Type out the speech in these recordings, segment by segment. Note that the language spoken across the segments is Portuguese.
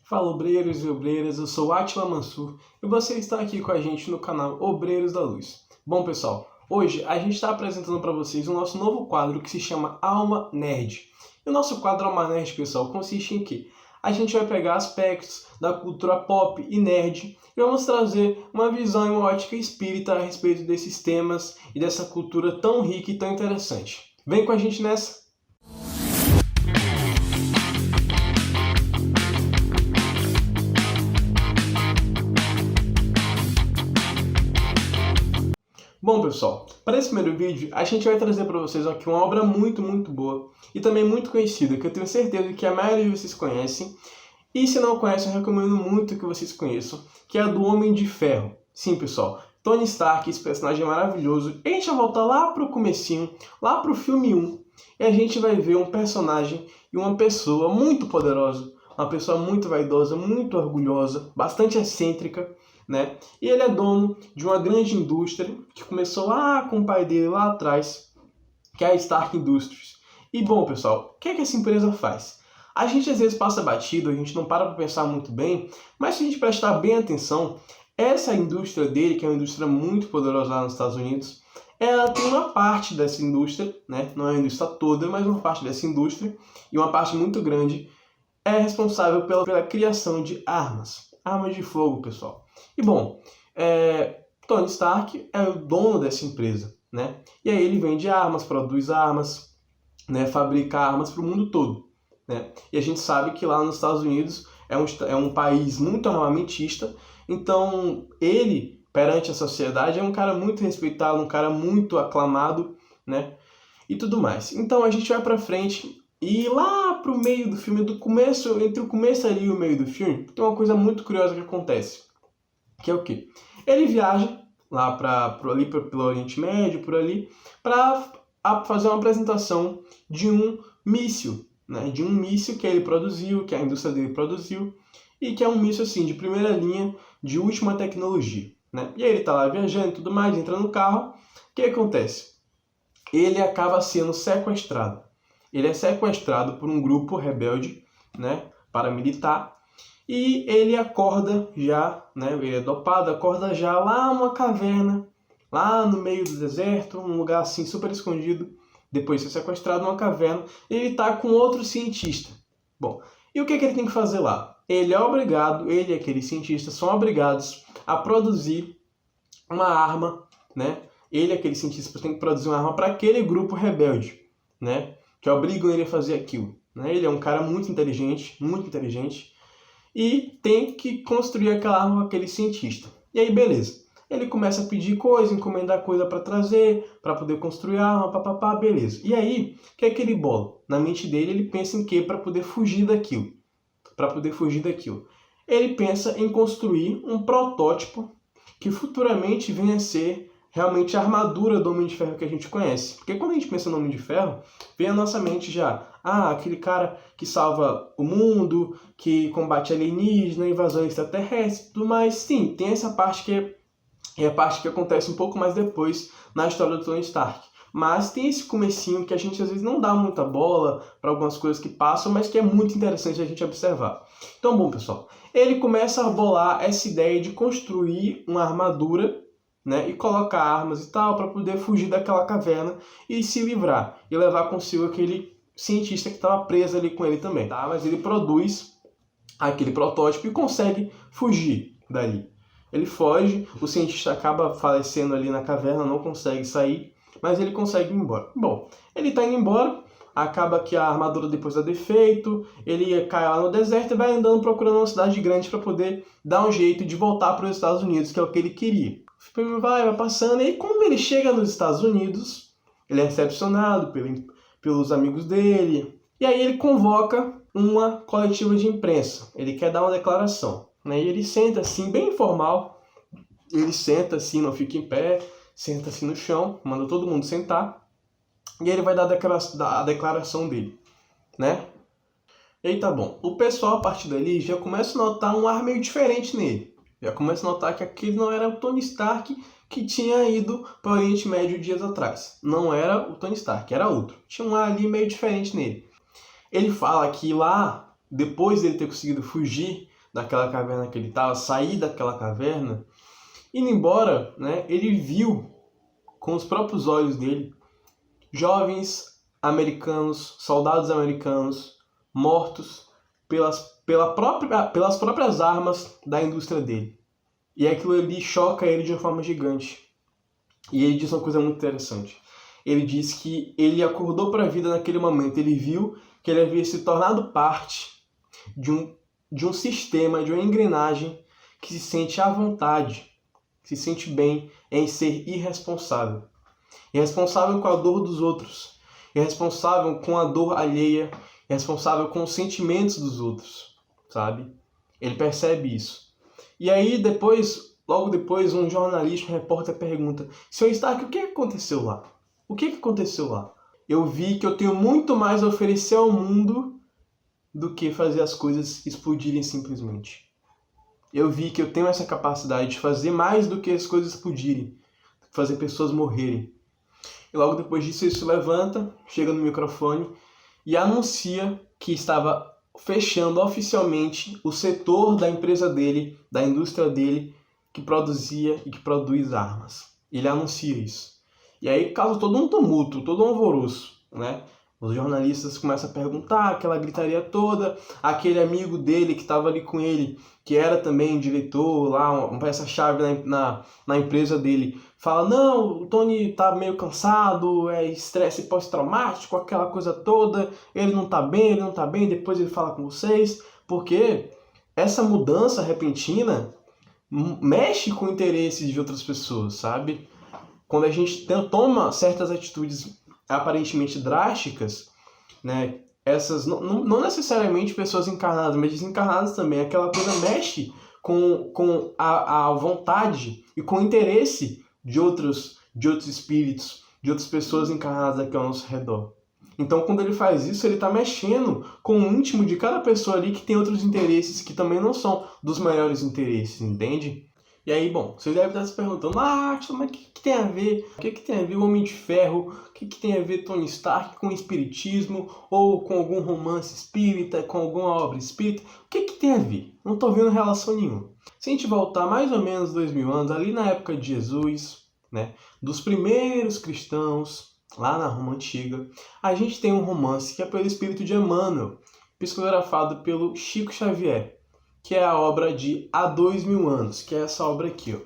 Fala, obreiros e obreiras, eu sou Átila Mansur e você está aqui com a gente no canal Obreiros da Luz. Bom, pessoal, hoje a gente está apresentando para vocês o nosso novo quadro que se chama Alma Nerd. E o nosso quadro Alma Nerd, pessoal, consiste em que a gente vai pegar aspectos da cultura pop e nerd e vamos trazer uma visão e uma ótica espírita a respeito desses temas e dessa cultura tão rica e tão interessante. Vem com a gente nessa! Bom, pessoal, para esse primeiro vídeo, a gente vai trazer para vocês aqui uma obra muito boa e também muito conhecida, que eu tenho certeza que a maioria de vocês conhecem. E se não conhecem, eu recomendo muito que vocês conheçam, que é a do Homem de Ferro. Sim, pessoal, Tony Stark, esse personagem maravilhoso. E a gente vai voltar lá pro comecinho, lá pro filme 1, e a gente vai ver um personagem e uma pessoa muito poderosa, uma pessoa muito vaidosa, muito orgulhosa, bastante excêntrica, né? E ele é dono de uma grande indústria que começou lá com o pai dele lá atrás, que é a Stark Industries. E bom, pessoal, o que é que essa empresa faz? A gente às vezes passa batido, a gente não para pensar muito bem, mas se a gente prestar bem atenção, essa indústria dele, que é uma indústria muito poderosa lá nos Estados Unidos, ela tem uma parte dessa indústria, né? Não é a indústria toda, mas uma parte dessa indústria, e uma parte muito grande, é responsável pela criação de armas de fogo, pessoal. E bom, Tony Stark é o dono dessa empresa, né? E aí ele vende armas, produz armas, né? Fabrica armas para o mundo todo, né? E a gente sabe que lá nos Estados Unidos é um país muito armamentista, então ele, perante a sociedade, é um cara muito respeitado, um cara muito aclamado, né? E tudo mais. Então a gente vai para frente e lá pro meio do filme, entre o começo ali e o meio do filme, tem uma coisa muito curiosa que acontece. Que é o quê? Ele viaja lá pelo Oriente Médio, por ali, para fazer uma apresentação de um míssil, né? De um míssil que ele produziu, que a indústria dele produziu, e que é um míssil assim, de primeira linha, de última tecnologia, né? E aí ele tá lá viajando e tudo mais, entra no carro. O que acontece? Ele acaba sendo sequestrado. Ele é sequestrado por um grupo rebelde, né? Paramilitar. E ele acorda já, né? Ele é dopado, acorda já lá numa caverna, lá no meio do deserto, um lugar assim super escondido, depois de ser sequestrado numa caverna, e ele está com outro cientista. Bom, e o que ele tem que fazer lá? Ele e aquele cientista são obrigados a produzir uma arma, né? Ele e aquele cientista tem que produzir uma arma para aquele grupo rebelde, né? Que obrigam ele a fazer aquilo, né? Ele é um cara muito inteligente, e tem que construir aquela arma com aquele cientista. E aí, beleza. Ele começa a pedir coisa, encomendar coisa para trazer, para poder construir a arma, beleza. E aí, o que é que ele bola? Na mente dele, ele pensa em quê? Para poder fugir daquilo. Ele pensa em construir um protótipo que futuramente venha a ser realmente a armadura do Homem de Ferro que a gente conhece. Porque quando a gente pensa no Homem de Ferro, vem à nossa mente já, aquele cara que salva o mundo, que combate alienígena, invasão extraterrestre, tudo mais. Sim, tem essa parte que é a parte que acontece um pouco mais depois na história do Tony Stark. Mas tem esse comecinho que a gente às vezes não dá muita bola para algumas coisas que passam, mas que é muito interessante a gente observar. Então, bom, pessoal, ele começa a bolar essa ideia de construir uma armadura, né, e colocar armas e tal, para poder fugir daquela caverna e se livrar, e levar consigo aquele cientista que estava preso ali com ele também, tá? Mas ele produz aquele protótipo e consegue fugir dali. Ele foge, o cientista acaba falecendo ali na caverna, não consegue sair, mas ele consegue ir embora. Bom, ele está indo embora, acaba que a armadura depois dá defeito, ele cai lá no deserto e vai andando procurando uma cidade grande para poder dar um jeito de voltar para os Estados Unidos, que é o que ele queria. O filme vai passando, e aí quando ele chega nos Estados Unidos, ele é recepcionado pelos amigos dele, e aí ele convoca uma coletiva de imprensa, ele quer dar uma declaração, né? E ele senta assim, bem informal, ele senta assim, não fica em pé, senta assim no chão, manda todo mundo sentar, e ele vai dar a declaração dele, né? E aí tá bom, o pessoal a partir dali já começa a notar um ar meio diferente nele. Já começa a notar que aquele não era o Tony Stark que tinha ido para o Oriente Médio dias atrás. Não era o Tony Stark, era outro. Tinha um ar ali meio diferente nele. Ele fala que lá, depois dele ter conseguido fugir daquela caverna que ele estava, sair daquela caverna, indo embora, né, ele viu com os próprios olhos dele jovens americanos, soldados americanos, mortos pelas próprias armas da indústria dele. E aquilo ali choca ele de uma forma gigante. E ele diz uma coisa muito interessante. Ele diz que ele acordou para a vida naquele momento. Ele viu que ele havia se tornado parte de um sistema, de uma engrenagem que se sente à vontade, que se sente bem em ser irresponsável. Irresponsável com a dor dos outros, irresponsável com a dor alheia, irresponsável com os sentimentos dos outros, sabe? Ele percebe isso. E aí logo depois, um jornalista, um repórter pergunta: Sr. Stark, o que aconteceu lá? O que aconteceu lá? Eu vi que eu tenho muito mais a oferecer ao mundo do que fazer as coisas explodirem simplesmente. Eu vi que eu tenho essa capacidade de fazer mais do que as coisas explodirem, fazer pessoas morrerem. E logo depois disso ele se levanta, chega no microfone e anuncia que estava fechando oficialmente o setor da empresa dele, da indústria dele, que produzia e que produz armas. Ele anuncia isso. E aí causa todo um tumulto, todo um alvoroço, né? Os jornalistas começam a perguntar, aquela gritaria toda, aquele amigo dele que estava ali com ele, que era também diretor lá, uma peça-chave na empresa dele, fala: não, o Tony tá meio cansado, é estresse pós-traumático, aquela coisa toda, ele não tá bem, depois ele fala com vocês, porque essa mudança repentina mexe com interesses de outras pessoas, sabe? Quando a gente toma certas atitudes aparentemente drásticas, né? Essas não necessariamente pessoas encarnadas, mas desencarnadas também. Aquela coisa mexe com a vontade e com o interesse de outros espíritos, de outras pessoas encarnadas aqui ao nosso redor. Então, quando ele faz isso, ele está mexendo com o íntimo de cada pessoa ali que tem outros interesses que também não são dos maiores interesses, entende? E aí, bom, vocês devem estar se perguntando: mas o que tem a ver? O que tem a ver o Homem de Ferro? O que tem a ver Tony Stark com o espiritismo? Ou com algum romance espírita, com alguma obra espírita? O que tem a ver? Não estou vendo relação nenhuma. Se a gente voltar mais ou menos 2000 anos, ali na época de Jesus, né, dos primeiros cristãos, lá na Roma Antiga, a gente tem um romance que é pelo espírito de Emmanuel, psicografado pelo Chico Xavier, que é a obra de Há 2000 anos, que é essa obra aqui, ó.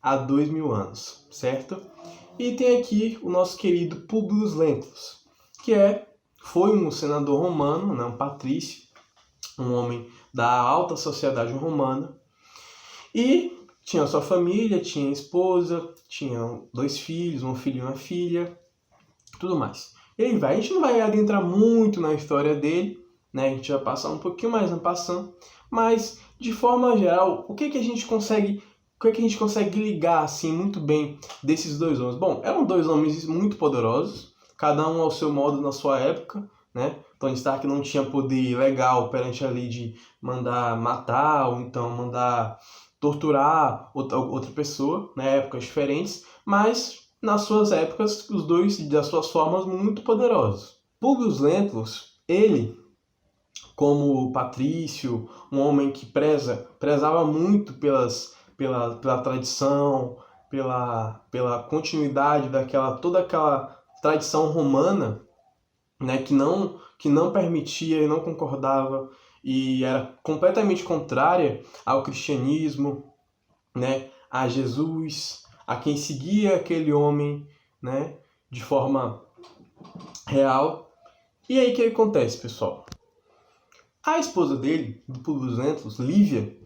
Há 2000 anos, certo? E tem aqui o nosso querido Publius Lentulus, que foi um senador romano, né, um patrício, um homem da alta sociedade romana, e tinha sua família, tinha esposa, tinha 2 filhos, um filho e uma filha, tudo mais. E aí a gente não vai adentrar muito na história dele, né? A gente vai passar um pouquinho mais no passando, mas de forma geral, o que a gente consegue ligar assim muito bem desses 2 homens? Bom, eram 2 homens muito poderosos, cada um ao seu modo na sua época, né? Tony Stark não tinha poder legal perante a lei de mandar matar ou então mandar torturar outra pessoa, né? Épocas diferentes, mas nas suas épocas, os 2 das suas formas muito poderosos. Publius Lentulus, ele, como patrício, um homem que prezava muito pela tradição, pela continuidade toda aquela tradição romana, né, que não permitia e não concordava e era completamente contrária ao cristianismo, né, a Jesus, a quem seguia aquele homem, né, de forma real. E aí o que acontece, pessoal? A esposa dele, do Publius Lentulus, Lívia,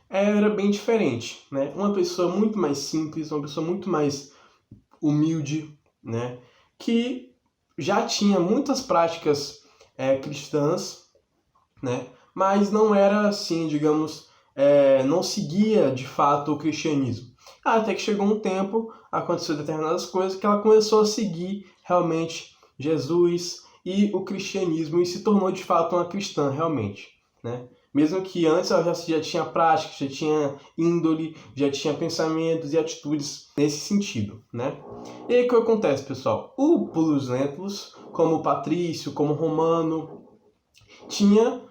era bem diferente, né? Uma pessoa muito mais simples, uma pessoa muito mais humilde, né? Que já tinha muitas práticas cristãs, né? Mas não era assim, digamos, não seguia de fato o cristianismo. Até que chegou um tempo, aconteceu determinadas coisas, que ela começou a seguir realmente Jesus e o cristianismo e se tornou de fato uma cristã realmente, né? Mesmo que antes ela já tinha prática, já tinha índole, já tinha pensamentos e atitudes nesse sentido, né? E aí o que acontece, pessoal? O Publius Lentulus, como patrício, como romano, tinha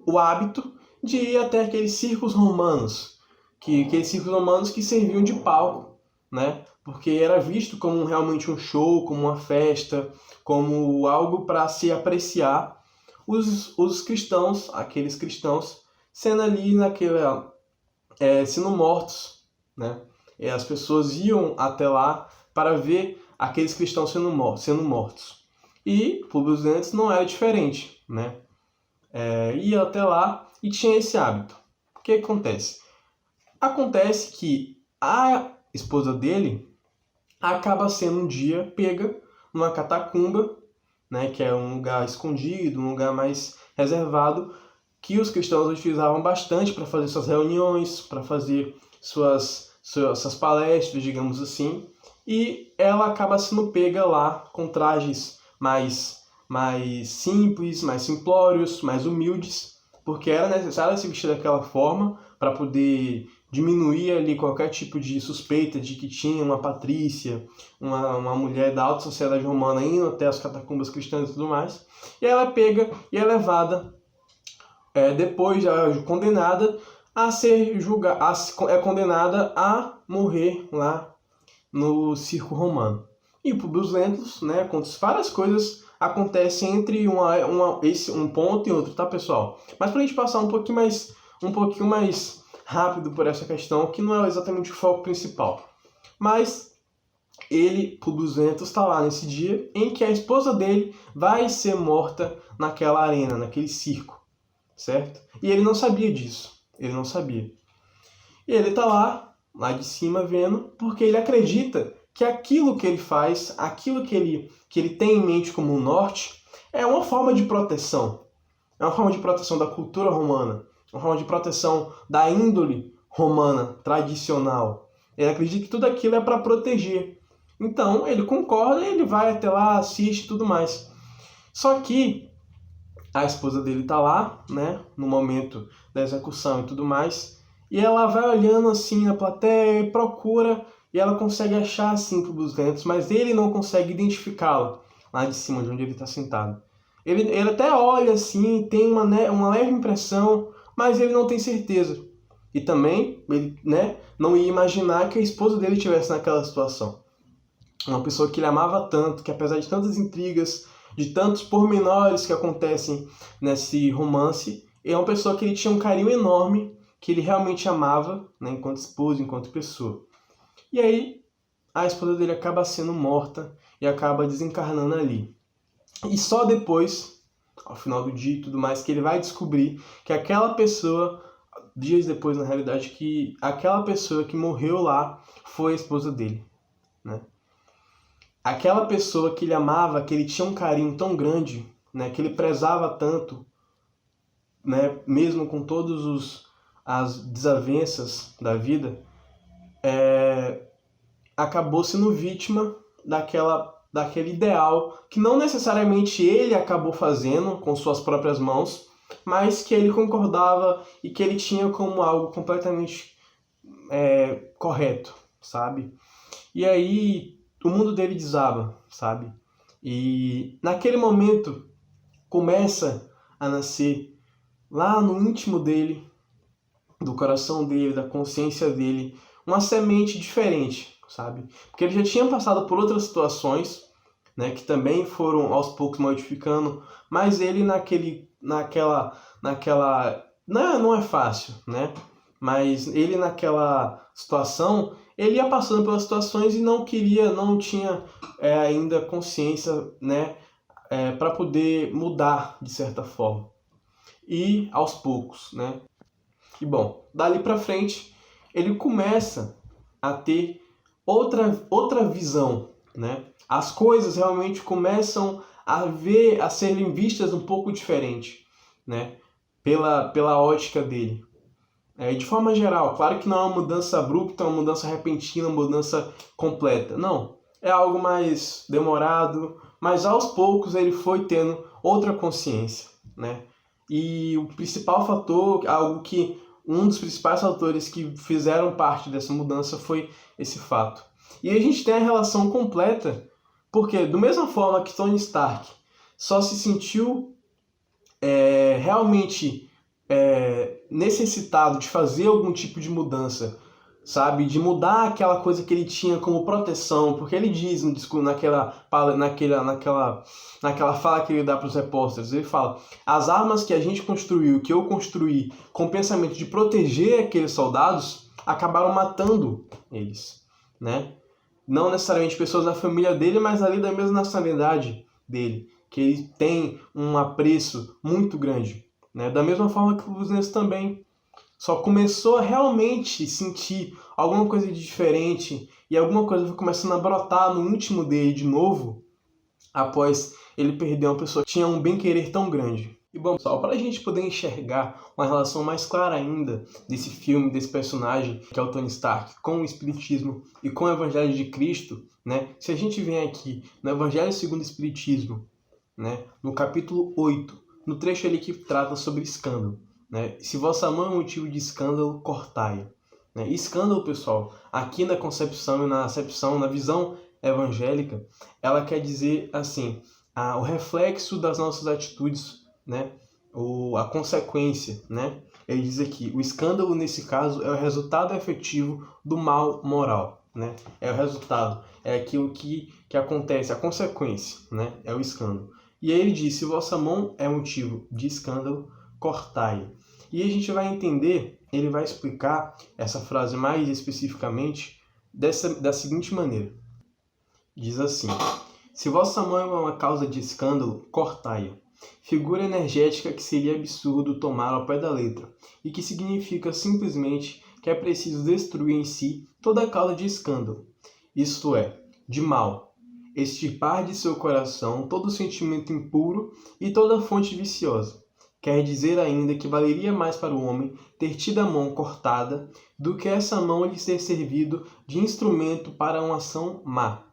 o hábito de ir até aqueles circos romanos, aqueles circos romanos que serviam de palco, né? Porque era visto como realmente um show, como uma festa, como algo para se apreciar os cristãos, aqueles cristãos, sendo ali sendo mortos, né? E as pessoas iam até lá para ver aqueles cristãos sendo mortos. E Públio Lentulus não era diferente, né? Ia até lá e tinha esse hábito. O que acontece? Acontece que a esposa dele acaba sendo um dia pega numa catacumba, né, que é um lugar escondido, um lugar mais reservado, que os cristãos utilizavam bastante para fazer suas reuniões, para fazer suas palestras, digamos assim, e ela acaba sendo pega lá com trajes mais simples, mais simplórios, mais humildes, porque era necessário se vestir daquela forma para poder diminuir ali qualquer tipo de suspeita de que tinha uma patrícia, uma mulher da alta sociedade romana indo até as catacumbas cristãs e tudo mais. E ela é pega e é levada, depois condenada a ser julgada, é condenada a morrer lá no circo romano. E o Publius Lentulus, né, conta várias coisas acontecem entre um ponto e outro, tá, pessoal? Mas para a gente passar um pouquinho mais rápido por essa questão, que não é exatamente o foco principal. Mas Publius Lentulus está lá nesse dia em que a esposa dele vai ser morta naquela arena, naquele circo, certo? E ele não sabia disso, ele não sabia. E ele está lá de cima vendo, porque ele acredita que aquilo que ele faz, aquilo que ele tem em mente como um norte, é uma forma de proteção. É uma forma de proteção da cultura romana, uma forma de proteção da índole romana tradicional. Ele acredita que tudo aquilo é para proteger. Então ele concorda e ele vai até lá, assiste e tudo mais. Só que a esposa dele está lá, né, no momento da execução e tudo mais, e ela vai olhando assim na plateia e procura, e ela consegue achar assim Publius Lentulus, mas ele não consegue identificá-lo lá de cima, de onde ele está sentado. Ele até olha assim, tem uma leve impressão, mas ele não tem certeza. E também ele, né, não ia imaginar que a esposa dele estivesse naquela situação. Uma pessoa que ele amava tanto, que apesar de tantas intrigas, de tantos pormenores que acontecem nesse romance, é uma pessoa que ele tinha um carinho enorme, que ele realmente amava, né, enquanto esposa, enquanto pessoa. E aí a esposa dele acaba sendo morta e acaba desencarnando ali. E só depois, ao final do dia e tudo mais, que ele vai descobrir que aquela pessoa, dias depois na realidade, que aquela pessoa que morreu lá foi a esposa dele, né? Aquela pessoa que ele amava, que ele tinha um carinho tão grande, né, que ele prezava tanto, né, mesmo com todas as desavenças da vida, acabou sendo vítima daquele ideal que não necessariamente ele acabou fazendo com suas próprias mãos, mas que ele concordava e que ele tinha como algo completamente correto, sabe? E aí o mundo dele desaba, sabe? E naquele momento começa a nascer lá no íntimo dele, do coração dele, da consciência dele, uma semente diferente, sabe? Porque ele já tinha passado por outras situações, né, que também foram aos poucos modificando, mas ele não é fácil, né? Mas ele naquela situação, ele ia passando pelas situações e não tinha ainda consciência, né, para poder mudar de certa forma. E aos poucos, né? E bom, dali para frente, ele começa a ter outra visão, né? As coisas realmente começam a serem vistas um pouco diferente, né? Pela ótica dele. De forma geral, claro que não é uma mudança abrupta, uma mudança repentina, uma mudança completa. Não, é algo mais demorado, mas aos poucos ele foi tendo outra consciência, né? E o principal fator, um dos principais fatores que fizeram parte dessa mudança foi esse fato. E a gente tem a relação completa, porque da mesma forma que Tony Stark só se sentiu realmente necessitado de fazer algum tipo de mudança, sabe? De mudar aquela coisa que ele tinha como proteção, porque ele diz no discurso, naquela fala que ele dá para os repórteres, ele fala: as armas que a gente construiu, que eu construí com o pensamento de proteger aqueles soldados, acabaram matando eles, né? Não necessariamente pessoas da família dele, mas ali da mesma nacionalidade dele, que ele tem um apreço muito grande, né? Da mesma forma que o Luiz também só começou a realmente sentir alguma coisa de diferente e alguma coisa foi começando a brotar no íntimo dele de novo após ele perder uma pessoa que tinha um bem-querer tão grande. E bom, pessoal, para a gente poder enxergar uma relação mais clara ainda desse filme, desse personagem, que é o Tony Stark, com o Espiritismo e com o Evangelho de Cristo, né? Se a gente vem aqui no Evangelho segundo o Espiritismo, né? No capítulo 8, no trecho ali que trata sobre escândalo, né? Se vossa mão é motivo de escândalo, cortai-a. Né? Escândalo, pessoal, aqui na concepção e na acepção, na visão evangélica, ela quer dizer assim, o reflexo das nossas atitudes, né? Ou a consequência, né? Ele diz aqui, o escândalo nesse caso é o resultado efetivo do mal moral, né? É o resultado, é aquilo que acontece, a consequência, né? É o escândalo. E aí ele diz, se vossa mão é motivo de escândalo, cortai. E a gente vai entender, ele vai explicar essa frase mais especificamente da seguinte maneira. Diz assim, se vossa mão é uma causa de escândalo, cortai-a. Figura energética que seria absurdo tomar ao pé da letra, e que significa simplesmente que é preciso destruir em si toda a causa de escândalo, isto é, de mal, extirpar de seu coração todo sentimento impuro e toda fonte viciosa. Quer dizer ainda que valeria mais para o homem ter tido a mão cortada do que essa mão lhe ter servido de instrumento para uma ação má.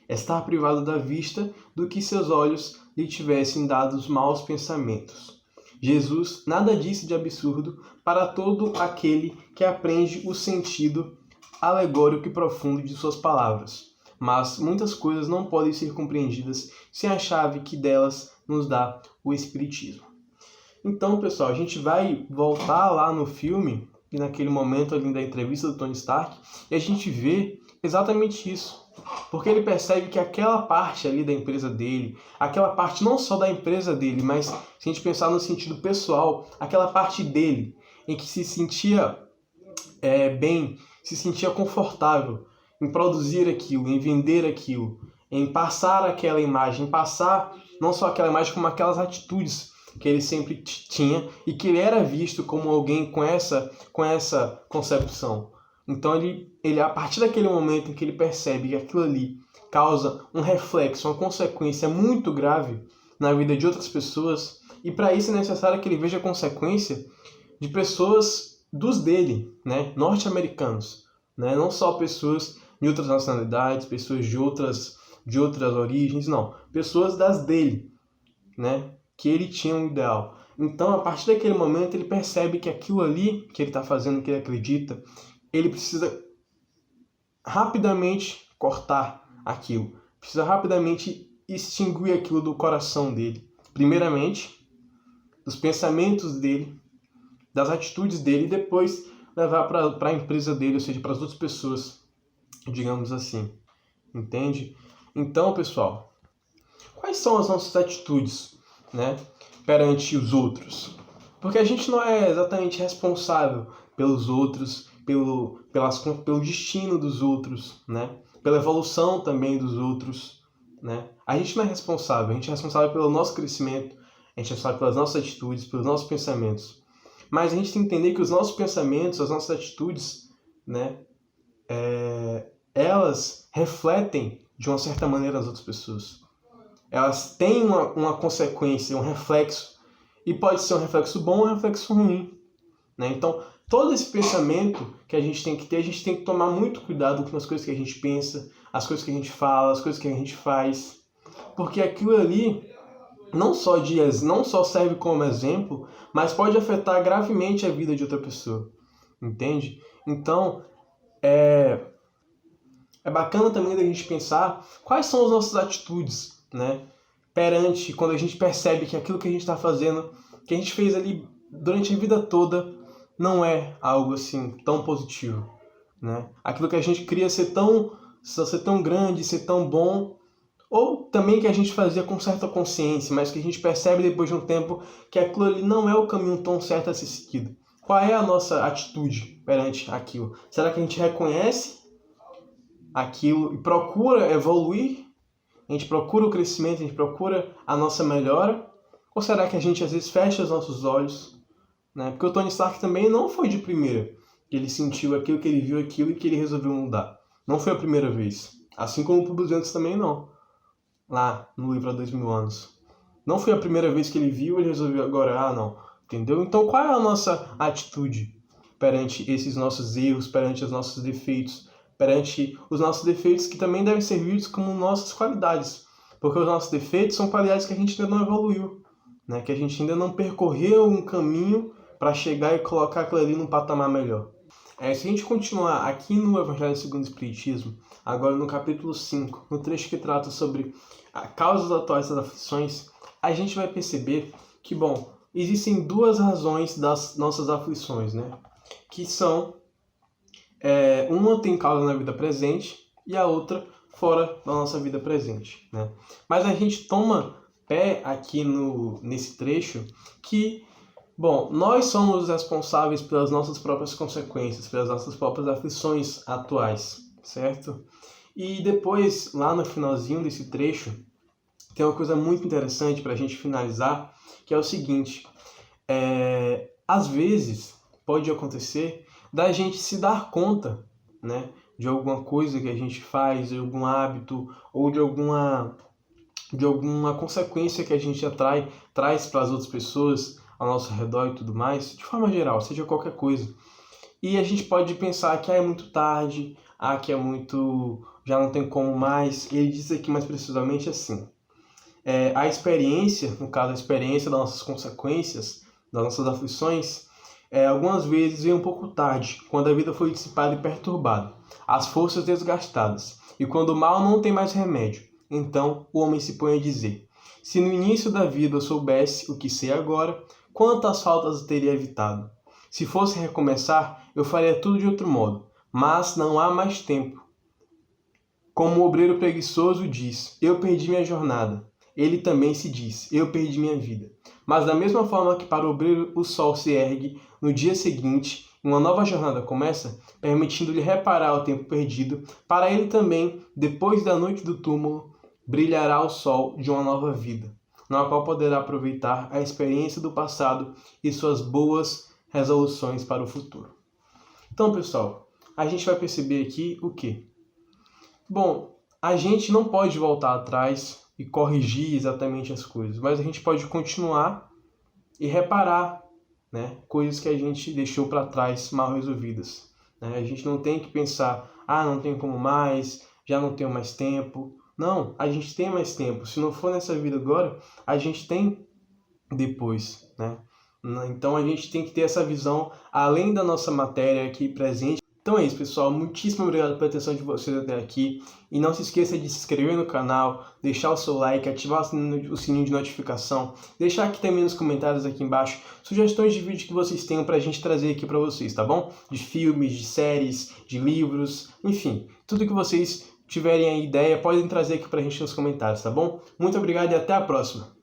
Estar privado da vista do que seus olhos lhe tivessem dado os maus pensamentos. Jesus nada disse de absurdo para todo aquele que aprende o sentido alegórico e profundo de suas palavras. Mas muitas coisas não podem ser compreendidas sem a chave que delas nos dá o Espiritismo. Então, pessoal, a gente vai voltar lá no filme, e naquele momento ali da entrevista do Tony Stark, e a gente vê exatamente isso. Porque ele percebe que aquela parte ali da empresa dele, aquela parte não só da empresa dele, mas se a gente pensar no sentido pessoal, aquela parte dele, em que se sentia bem, se sentia confortável em produzir aquilo, em vender aquilo, em passar aquela imagem, em passar não só aquela imagem, como aquelas atitudes que ele sempre tinha e que ele era visto como alguém com essa concepção. Então ele a partir daquele momento em que ele percebe que aquilo ali causa um reflexo, uma consequência muito grave na vida de outras pessoas, e para isso é necessário que ele veja a consequência de pessoas dos dele, né, norte-americanos, né, não só pessoas de outras nacionalidades, pessoas de outras origens, não, pessoas das dele, né, que ele tinha um ideal. Então, a partir daquele momento, ele percebe que aquilo ali que ele está fazendo, que ele acredita, ele precisa rapidamente cortar aquilo. Precisa rapidamente extinguir aquilo do coração dele. Primeiramente, dos pensamentos dele, das atitudes dele, e depois levar para a empresa dele, ou seja, para as outras pessoas, digamos assim. Entende? Então, pessoal, quais são as nossas atitudes, né, perante os outros? Porque a gente não é exatamente responsável pelos outros, pelo destino dos outros, né? Pela evolução também dos outros, né? A gente não é responsável, a gente é responsável pelo nosso crescimento, a gente é responsável pelas nossas atitudes, pelos nossos pensamentos. Mas a gente tem que entender que os nossos pensamentos, as nossas atitudes, né, elas refletem de uma certa maneira as outras pessoas. Elas têm uma consequência, um reflexo, e pode ser um reflexo bom ou um reflexo ruim, né? Então, todo esse pensamento que a gente tem que ter, a gente tem que tomar muito cuidado com as coisas que a gente pensa, as coisas que a gente fala, as coisas que a gente faz, porque aquilo ali não só serve como exemplo, mas pode afetar gravemente a vida de outra pessoa, entende? Então, é bacana também da gente pensar quais são as nossas atitudes, né? Perante, quando a gente percebe que aquilo que a gente está fazendo, que a gente fez ali durante a vida toda, não é algo assim tão positivo, né? Aquilo que a gente queria ser tão grande, ser tão bom, ou também que a gente fazia com certa consciência, mas que a gente percebe depois de um tempo que aquilo ali não é o caminho tão certo a ser seguido. Qual é a nossa atitude perante aquilo? Será que a gente reconhece aquilo e procura evoluir? A gente procura o crescimento, a gente procura a nossa melhora? Ou será que a gente às vezes fecha os nossos olhos, né? Porque o Tony Stark também não foi de primeira que ele sentiu aquilo, que ele viu aquilo e que ele resolveu mudar. Não foi a primeira vez. Assim como o Publius Ventus também não. Lá no livro há 2000 anos. Não foi a primeira vez que ele viu e ele resolveu agora, não. Entendeu? Então qual é a nossa atitude perante esses nossos erros, perante os nossos defeitos, perante os nossos defeitos que também devem ser vistos como nossas qualidades? Porque os nossos defeitos são qualidades que a gente ainda não evoluiu, né? Que a gente ainda não percorreu um caminho para chegar e colocar aquilo ali num patamar melhor. Se a gente continuar aqui no Evangelho segundo o Espiritismo, agora no capítulo 5, no trecho que trata sobre a causas atuais das aflições, a gente vai perceber que, bom, existem duas razões das nossas aflições, né? Que são, uma tem causa na vida presente e a outra fora da nossa vida presente, né? Mas a gente toma pé aqui nesse trecho que, bom, nós somos responsáveis pelas nossas próprias consequências, pelas nossas próprias aflições atuais, certo? E depois, lá no finalzinho desse trecho, tem uma coisa muito interessante para a gente finalizar, que é o seguinte: às vezes pode acontecer da gente se dar conta, né, de alguma coisa que a gente faz, de algum hábito ou de alguma consequência que a gente traz para as outras pessoas ao nosso redor e tudo mais, de forma geral, seja qualquer coisa. E a gente pode pensar que é muito tarde, que é muito, já não tem como mais. E ele diz aqui mais precisamente assim: a experiência, no caso a experiência das nossas consequências, das nossas aflições, algumas vezes vem um pouco tarde, quando a vida foi dissipada e perturbada, as forças desgastadas, e quando o mal não tem mais remédio. Então o homem se põe a dizer: se no início da vida eu soubesse o que sei agora, quantas faltas eu teria evitado. Se fosse recomeçar, eu faria tudo de outro modo, mas não há mais tempo. Como o obreiro preguiçoso diz: eu perdi minha jornada. Ele também se diz: eu perdi minha vida. Mas da mesma forma que para o obreiro o sol se ergue no dia seguinte, uma nova jornada começa, permitindo-lhe reparar o tempo perdido, para ele também, depois da noite do túmulo, brilhará o sol de uma nova vida, na qual poderá aproveitar a experiência do passado e suas boas resoluções para o futuro. Então, pessoal, a gente vai perceber aqui o quê? Bom, a gente não pode voltar atrás e corrigir exatamente as coisas, mas a gente pode continuar e reparar, né, coisas que a gente deixou para trás mal resolvidas, né? A gente não tem que pensar: não tem como mais, já não tenho mais tempo. Não, a gente tem mais tempo. Se não for nessa vida agora, a gente tem depois, né? Então a gente tem que ter essa visão além da nossa matéria aqui presente. Então é isso, pessoal. Muitíssimo obrigado pela atenção de vocês até aqui. E não se esqueça de se inscrever no canal, deixar o seu like, ativar o sininho de notificação, deixar aqui também nos comentários aqui embaixo sugestões de vídeo que vocês tenham pra gente trazer aqui pra vocês, tá bom? De filmes, de séries, de livros, enfim, tudo que vocês tiverem a ideia, podem trazer aqui pra gente nos comentários, tá bom? Muito obrigado e até a próxima!